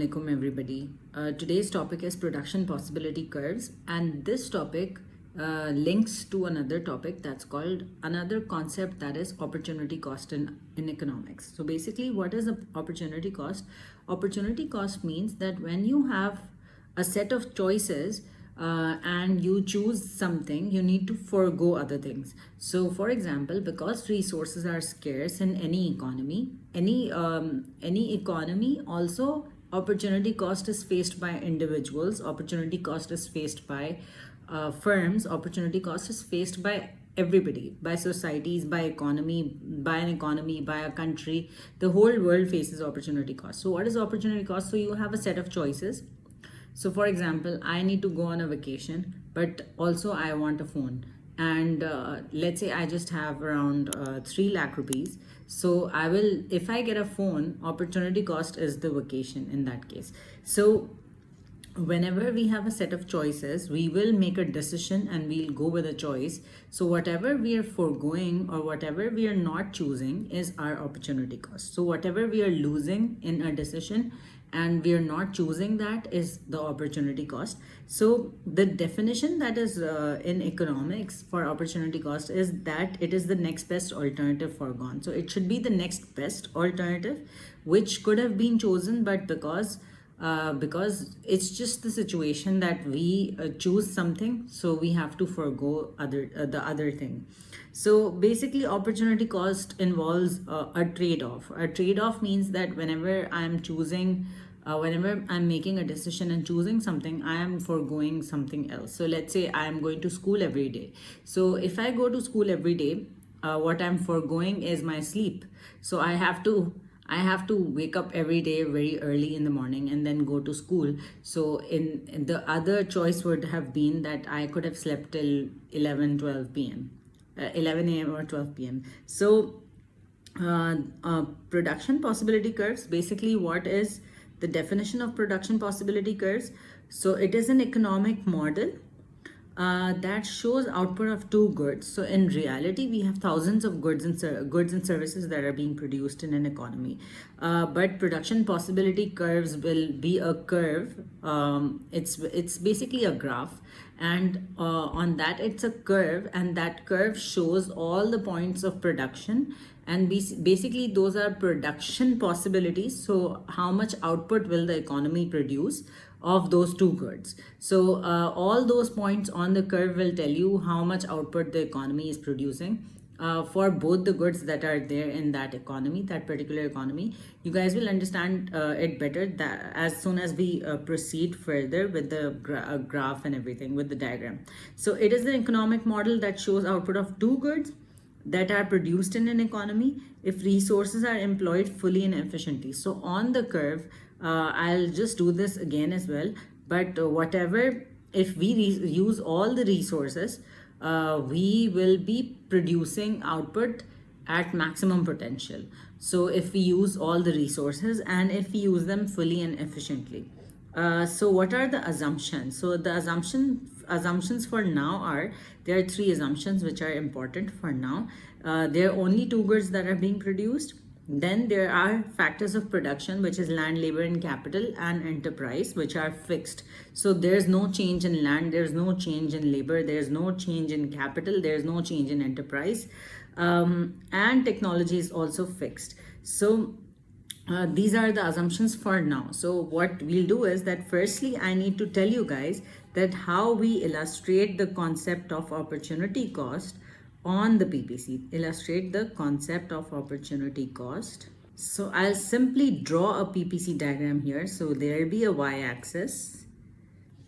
Assalamualaikum everybody. Today's topic is production possibility curves, and this topic links to another topic that's called another concept, that is opportunity cost in economics. So basically, what is an opportunity cost? Opportunity cost means that when you have a set of choices and you choose something, you need to forego other things. So for example, because resources are scarce in any economy, any economy, also opportunity cost is faced by individuals, opportunity cost is faced by firms, opportunity cost is faced by everybody, by societies, by economy, by an economy, by a country. The whole world faces opportunity cost. So what is opportunity cost? So you have a set of choices. So for example, I need to go on a vacation, but also I want a phone. And let's say I just have around 3 lakh rupees. So I will, if I get a phone, opportunity cost is the vacation in that case. So whenever we have a set of choices, we will make a decision and we'll go with a choice. So whatever we are foregoing or whatever we are not choosing is our opportunity cost. So whatever we are losing in a decision and we are not choosing, that is the opportunity cost. So the definition that is in economics for opportunity cost is that it is the next best alternative foregone. So it should be the next best alternative which could have been chosen, but because it's just the situation that we choose something, so we have to forego the other thing. So basically, opportunity cost involves a trade-off. A trade-off means that whenever I'm making a decision and choosing something, I am foregoing something else. So let's say I am going to school every day. So if I go to school every day, what I'm foregoing is my sleep. So I have to wake up every day very early in the morning and then go to school. So in the other choice would have been that I could have slept till 11 p.m. 11 a.m. or 12 p.m. So production possibility curves, basically what is the definition of production possibility curves? So it is an economic model that shows output of two goods. So in reality, we have thousands of goods and services that are being produced in an economy. But production possibility curves will be a curve. It's basically a graph, and on that it's a curve, and that curve shows all the points of production. And basically, those are production possibilities. So how much output will the economy produce of those two goods? So all those points on the curve will tell you how much output the economy is producing for both the goods that are there in that economy, that particular economy. You guys will understand it better that as soon as we proceed further with the graph and everything, with the diagram. So it is the economic model that shows output of two goods that are produced in an economy if resources are employed fully and efficiently. So on the curve, I'll just do this again as well, but whatever, if we use all the resources, we will be producing output at maximum potential. So if we use all the resources and if we use them fully and efficiently. So what are the assumptions? So the assumptions for now are, there are 3 assumptions which are important for now. There are only 2 goods that are being produced. Then there are factors of production, which is land, labor, and capital, and enterprise, which are fixed. So there's no change in land, there's no change in labor, there's no change in capital, there's no change in enterprise, and technology is also fixed. So these are the assumptions for now. So what we'll do is that firstly, I need to tell you guys that how we illustrate the concept of opportunity cost on the PPC. Illustrate the concept of opportunity cost. So I'll simply draw a PPC diagram here. So there will be a y-axis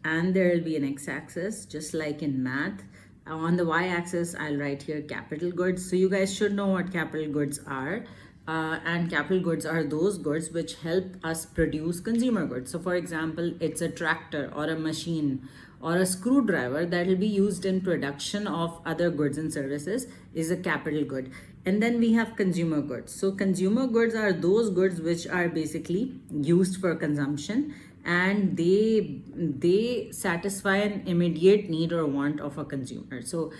and there will be an x-axis, just like in math. On the y-axis, I'll write here capital goods. So you guys should know what capital goods are. And capital goods are those goods which help us produce consumer goods. So for example, it's a tractor or a machine or a screwdriver that will be used in production of other goods and services is a capital good. And then we have consumer goods. So consumer goods are those goods which are basically used for consumption, and they satisfy an immediate need or want of a consumer. So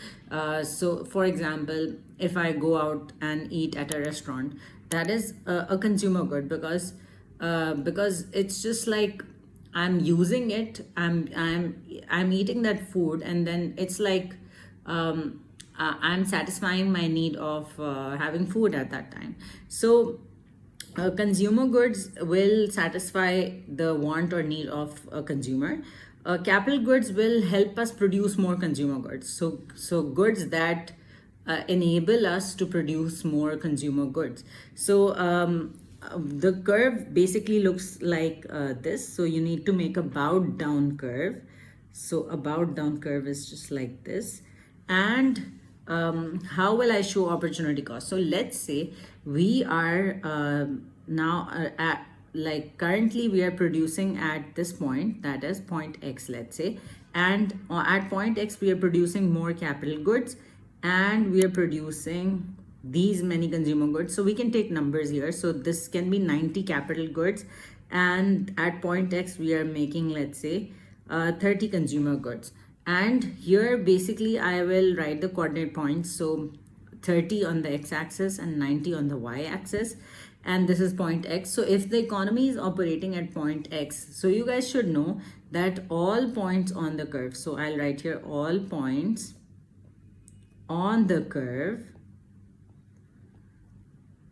for example, if I go out and eat at a restaurant, that is a consumer good, because because it's just like I'm using it, I'm eating that food, and then it's like I'm satisfying my need of having food at that time. So consumer goods will satisfy the want or need of a consumer. Capital goods will help us produce more consumer goods. So goods that enable us to produce more consumer goods. So the curve basically looks like this. So you need to make a bowed down curve. So a bowed down curve is just like this. And how will I show opportunity cost? So let's say we are now at, like currently we are producing at this point, that is point X, let's say, and at point X we are producing more capital goods, and we are producing these many consumer goods. So we can take numbers here. So this can be 90 capital goods, and at point X we are making, let's say, 30 consumer goods. And here basically I will write the coordinate points. So 30 on the x-axis and 90 on the y-axis, and this is point X. So if the economy is operating at point X, so you guys should know that all points on the curve, so I'll write here all points on the curve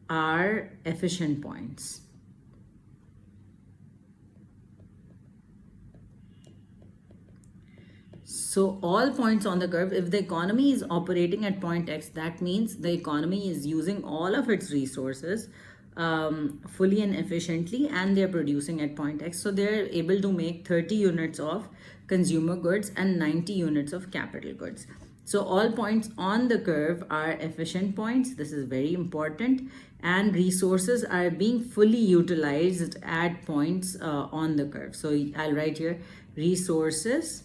are efficient points. So all points on the curve, if the economy is operating at point X, that means the economy is using all of its resources fully and efficiently, and they're producing at point X. So they're able to make 30 units of consumer goods and 90 units of capital goods. So all points on the curve are efficient points. This is very important. And resources are being fully utilized at points on the curve. So I'll write here resources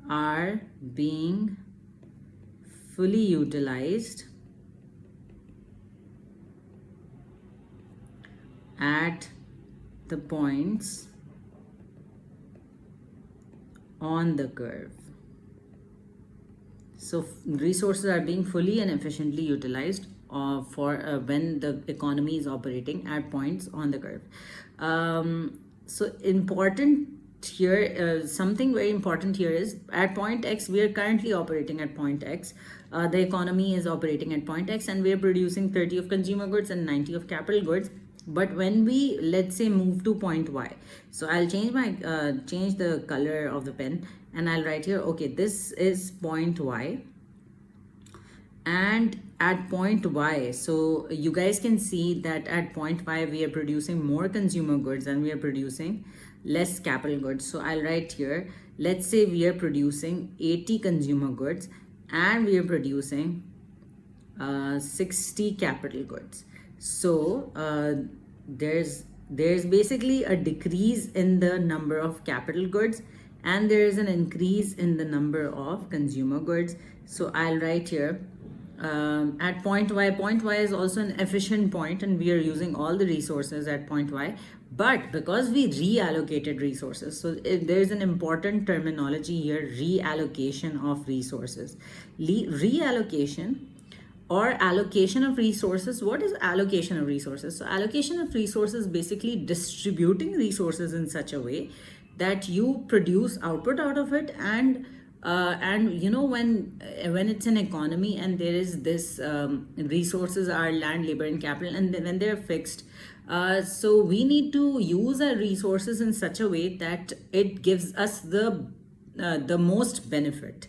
are being fully utilized at the points on the curve. So resources are being fully and efficiently utilized for when the economy is operating at points on the curve. So important here, something very important here is at point X, we are currently operating at point X. The economy is operating at point X, and we are producing 30 of consumer goods and 90 of capital goods. But when we, let's say, move to point Y, so I'll change my change the color of the pen, and I'll write here, okay, this is point Y. And at point Y, so you guys can see that at point Y we are producing more consumer goods and we are producing less capital goods. So I'll write here, let's say we are producing 80 consumer goods and we are producing 60 capital goods. So there's basically a decrease in the number of capital goods, and there is an increase in the number of consumer goods. So I'll write here at point Y is also an efficient point, and we are using all the resources at point Y. But because we reallocated resources, so there's an important terminology here, reallocation of resources. Reallocation or allocation of resources. What is allocation of resources? So allocation of resources, basically distributing resources in such a way that you produce output out of it, and you know, when it's an economy and there is this resources are land, labor, and capital, and when they're fixed, so we need to use our resources in such a way that it gives us the most benefit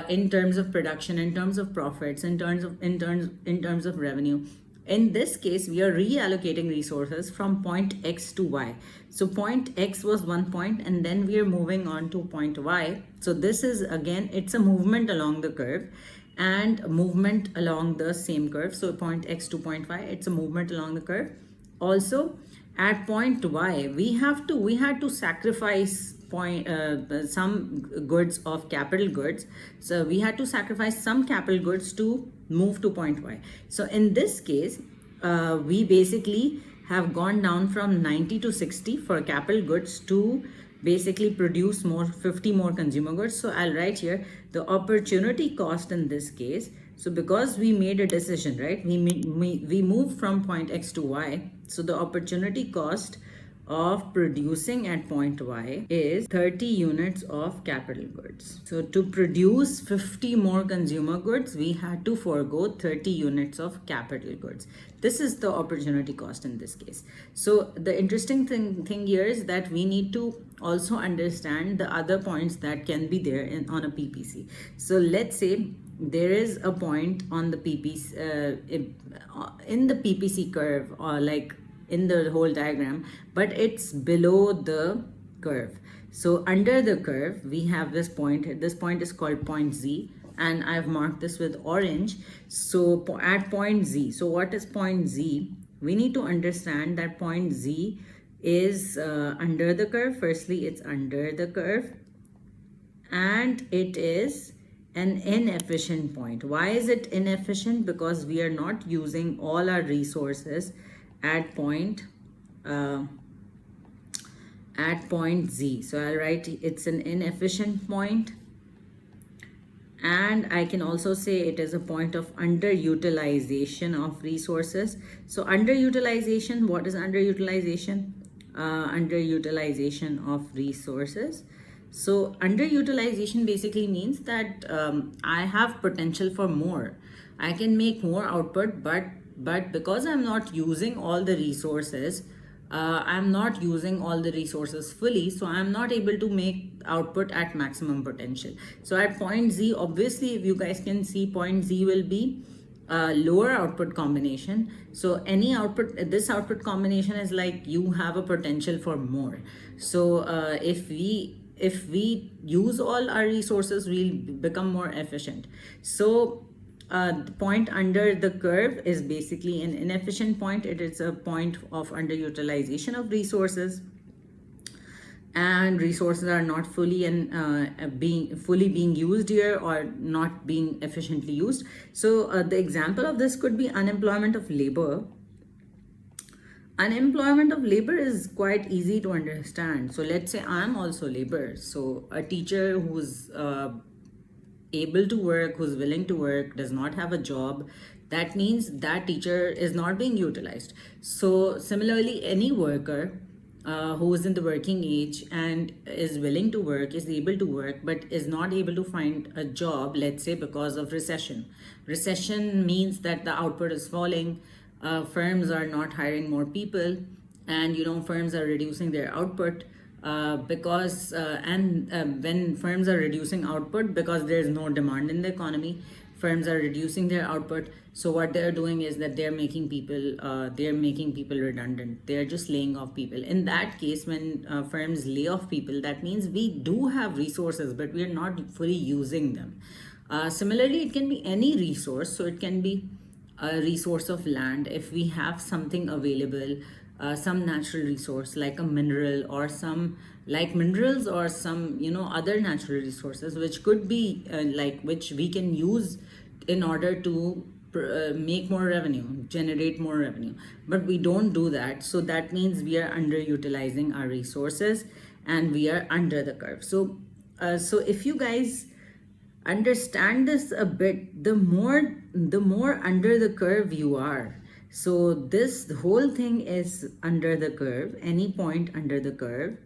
in terms of production, in terms of profits, in terms of revenue. In this case, we are reallocating resources from point X to Y. So point X was one point, and then we are moving on to point Y. So this is, again, it's a movement along the curve and movement along the same curve. So point X to point Y, it's a movement along the curve. Also at point Y, we had to sacrifice some goods of capital goods. So we had to sacrifice some capital goods to move to point Y. So in this case, we basically have gone down from 90 to 60 for capital goods to basically produce 50 more consumer goods. So I'll write here the opportunity cost in this case So because we made a decision, right? We moved from point X to Y. So the opportunity cost of producing at point Y is 30 units of capital goods. So to produce 50 more consumer goods, we had to forego 30 units of capital goods. This is the opportunity cost in this case. So the interesting thing here is that we need to also understand the other points that can be there on a PPC. So let's say there is a point on the PPC in the PPC curve, or like in the whole diagram, but it's below the curve. So under the curve we have this point. This point is called point Z, and I've marked this with orange. So at point Z, so what is point Z? We need to understand that point Z is under the curve. Firstly, it's under the curve, and it is an inefficient point. Why is it inefficient? Because we are not using all our resources at point Z. So I'll write it's an inefficient point, and I can also say it is a point of underutilization of resources. So underutilization, what is underutilization? Underutilization of resources. So underutilization basically means that I have potential for more. I can make more output, but because I'm not using all the resources, I'm not using all the resources fully, so I'm not able to make output at maximum potential. So at point Z, obviously, if you guys can see, point Z will be lower output combination. So any output, this output combination is like you have a potential for more. So if we use all our resources, we'll become more efficient. So the point under the curve is basically an inefficient point. It is a point of underutilization of resources, and resources are not fully being used here, or not being efficiently used. So the example of this could be unemployment of labor. Unemployment of labor is quite easy to understand. So let's say I'm also labor. So a teacher who's able to work, who's willing to work, does not have a job, that means that teacher is not being utilized. So similarly, any worker who is in the working age and is willing to work, is able to work, but is not able to find a job, let's say because of recession. Recession means that the output is falling, firms are not hiring more people, and firms are reducing their output. When firms are reducing output because there is no demand in the economy, firms are reducing their output. So what they're doing is that they're making people redundant. They're just laying off people. In that case, when firms lay off people, that means we do have resources, but we are not fully using them. Similarly, it can be any resource. So it can be a resource of land. If we have something available, some natural resource like a mineral, or some minerals, or some other natural resources, which could be which we can use in order to make more revenue, generate more revenue, but we don't do that. So that means we are underutilizing our resources, and we are under the curve. So if you guys understand this a bit, the more under the curve you are. So this whole thing is under the curve, any point under the curve,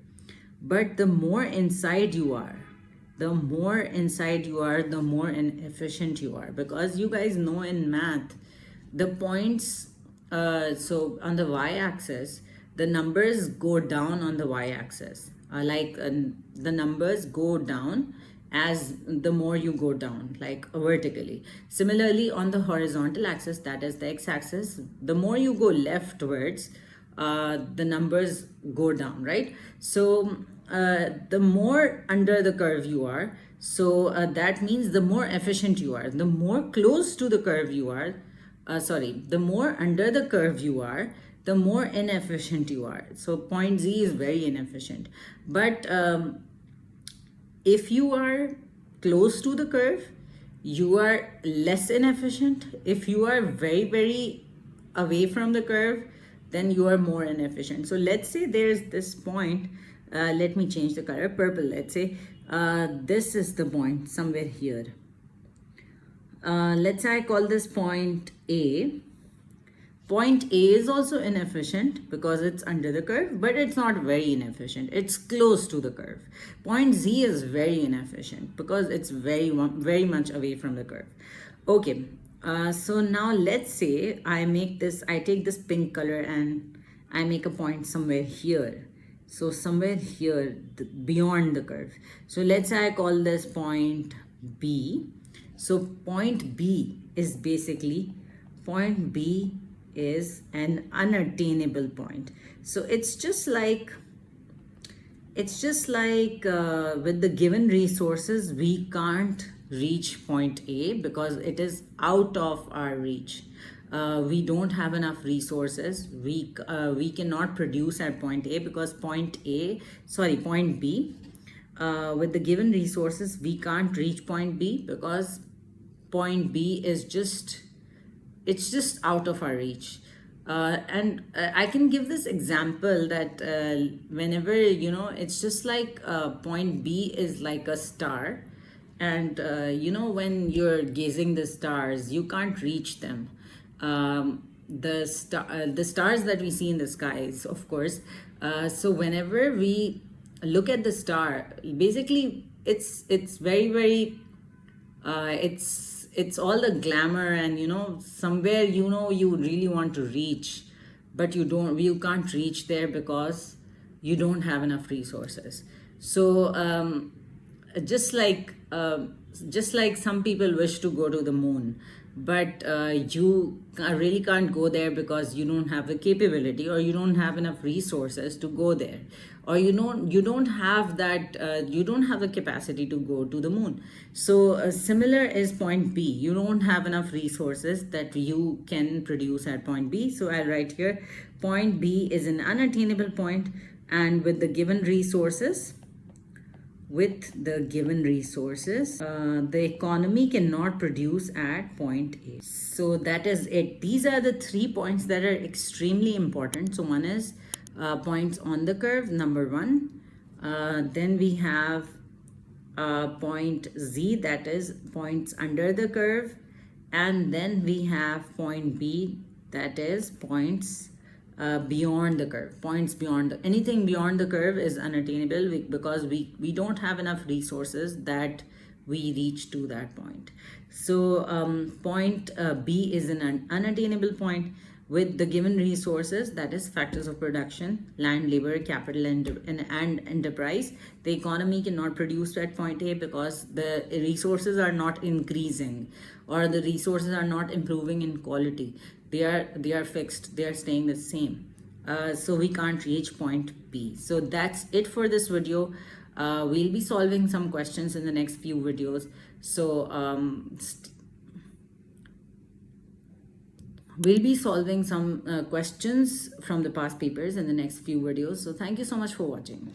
but the more inside you are, the more inefficient you are, because you guys know in math, the points, so on the y-axis, the numbers go down on the y-axis, the numbers go down as the more you go down, like vertically. Similarly, on the horizontal axis, that is the x-axis, the more you go leftwards, the numbers go down, right? So the more under the curve you are, so that means the more efficient you are. The more close to the curve you are, the more under the curve you are, the more inefficient you are. So point Z is very inefficient. But if you are close to the curve, you are less inefficient. If you are very, very away from the curve, then you are more inefficient. So let's say there's this point, let me change the color, purple. Let's say this is the point somewhere here. Let's say I call this point A. Point A is also inefficient because it's under the curve, but it's not very inefficient. It's close to the curve. Point Z is very inefficient because it's very much away from the curve. Okay, so now let's say I take this pink color and I make a point somewhere here. So somewhere here, beyond the curve. So let's say I call this point B. So point B is basically, point B is an unattainable point. So it's just like with the given resources, we can't reach point A because it is out of our reach. We don't have enough resources. We cannot produce at point A because point B, with the given resources, we can't reach point B because point B is just, it's just out of our reach. And I can give this example that whenever, it's just like point B is like a star. And, when you're gazing the stars, you can't reach them. The stars that we see in the skies, of course. So whenever we look at the star, basically it's very, very it's all the glamour, and somewhere you really want to reach, but you can't reach there because you don't have enough resources. So just like some people wish to go to the moon, but you really can't go there because you don't have the capability, or you don't have enough resources to go there, or you don't have that you don't have the capacity to go to the moon. So similar is point B. You don't have enough resources that you can produce at point B. So I'll write here, point B is an unattainable point, and with the given resources, the economy cannot produce at point A. So that is it. These are the 3 points that are extremely important. So one is points on the curve, number 1. Then we have point Z, that is points under the curve. And then we have point B, that is points beyond the curve. Points beyond anything beyond the curve is unattainable because we don't have enough resources that we reach to that point. So point B is an unattainable point with the given resources, that is factors of production, land, labor, capital, and enterprise. The economy cannot produce at point A because the resources are not increasing, or the resources are not improving in quality. They are fixed. They are staying the same. So we can't reach point B. So that's it for this video. We'll be solving some questions in the next few videos. So we'll be solving some questions from the past papers in the next few videos. So thank you so much for watching.